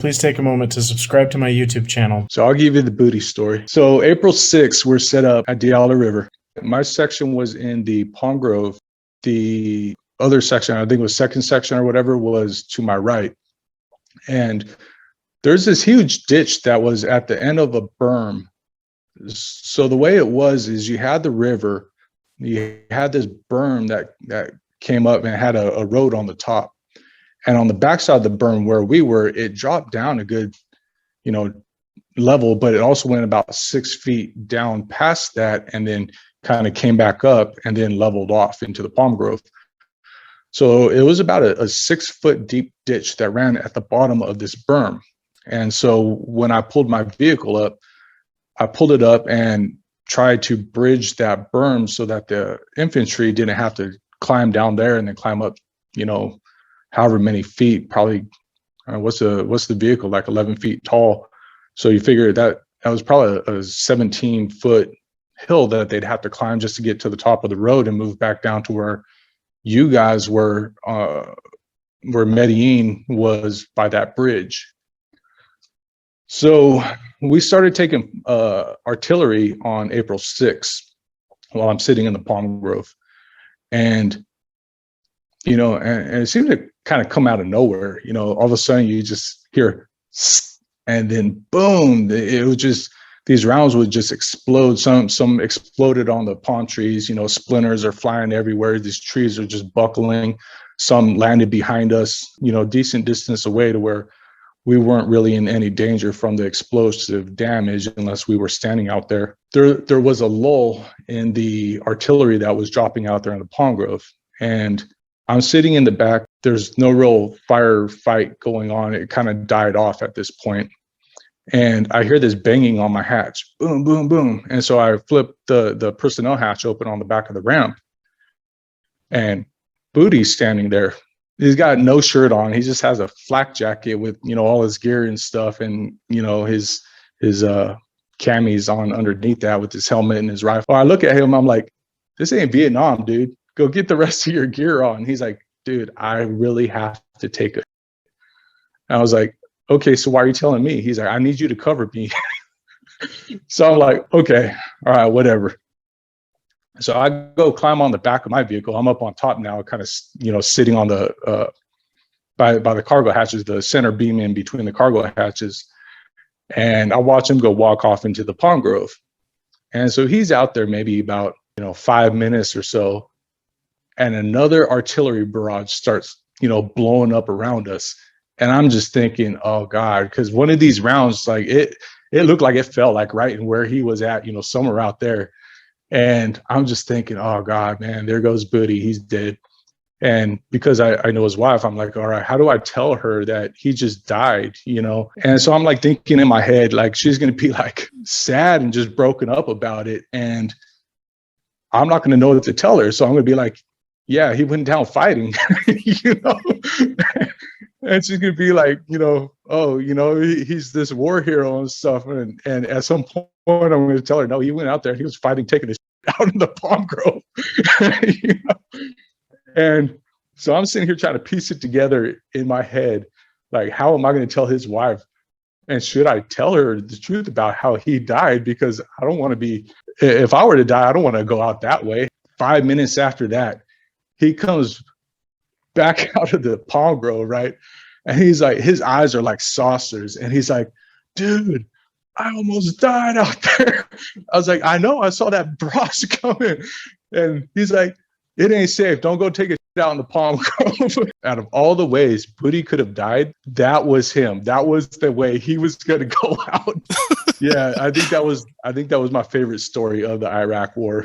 Please take a moment to subscribe to my YouTube channel. So I'll give you the booty story. So April 6th, we're set up at Diala River. My section was in the Palm Grove. The other section, I think it was second section or whatever, was to my right. And there's this huge ditch that was at the end of a berm. So the way it was is you had the river, you had this berm that came up and had a road on the top. And on the backside of the berm where we were, it dropped down a good, level, but it also went about 6 feet down past that and then kind of came back up and then leveled off into the palm grove. So it was about a 6 foot deep ditch that ran at the bottom of this berm. And so when I pulled my vehicle up, I pulled it up and tried to bridge that berm so that the infantry didn't have to climb down there and then climb up, however many feet, probably, what's the vehicle, like 11 feet tall. So you figure that was probably a 17-foot hill that they'd have to climb just to get to the top of the road and move back down to where you guys were, where Medellin was by that bridge. So we started taking artillery on April 6th while I'm sitting in the palm grove. And and it seemed to kind of come out of nowhere. All of a sudden you just hear, and then boom, it was just, these rounds would just explode. Some exploded on the palm trees, splinters are flying everywhere. These trees are just buckling. Some landed behind us, decent distance away to where we weren't really in any danger from the explosive damage unless we were standing out there. There was a lull in the artillery that was dropping out there in the palm grove. And I'm sitting in the back. There's no real firefight going on. It kind of died off at this point. And I hear this banging on my hatch, boom, boom, boom. And so I flip the personnel hatch open on the back of the ramp. And Booty's standing there. He's got no shirt on. He just has a flak jacket with, all his gear and stuff. And, his camis on underneath that with his helmet and his rifle. I look at him. I'm like, this ain't Vietnam, dude. Go get the rest of your gear on. He's like, dude, I really have to take a. And I was like, okay, so why are you telling me? He's like, I need you to cover me. So I'm like, okay, all right, whatever. So I go climb on the back of my vehicle. I'm up on top now, kind of, sitting on the, by the cargo hatches, the center beam in between the cargo hatches. And I watch him go walk off into the palm grove. And so he's out there maybe about, 5 minutes or so. And another artillery barrage starts, blowing up around us. And I'm just thinking, oh God, because one of these rounds, like it looked like it fell like right in where he was at, somewhere out there. And I'm just thinking, oh God, man, there goes Booty. He's dead. And because I know his wife, I'm like, all right, how do I tell her that he just died, And so I'm like thinking in my head, like she's going to be like sad and just broken up about it. And I'm not going to know what to tell her. So I'm going to be like, yeah, he went down fighting, and she's going to be like, oh, he's this war hero and stuff. And at some point I'm going to tell her, no, he went out there. He was fighting, taking his out in the palm grove. And so I'm sitting here trying to piece it together in my head. Like, how am I going to tell his wife? And should I tell her the truth about how he died? Because I don't want to be, if I were to die, I don't want to go out that way. 5 minutes after that, he comes back out of the palm grove, right? And he's like, his eyes are like saucers. And he's like, dude, I almost died out there. I was like, I know, I saw that barrage coming. And he's like, it ain't safe. Don't go take a shit out in the palm grove. Out of all the ways Booty could have died, that was him. That was the way he was going to go out. Yeah, I think that was my favorite story of the Iraq War.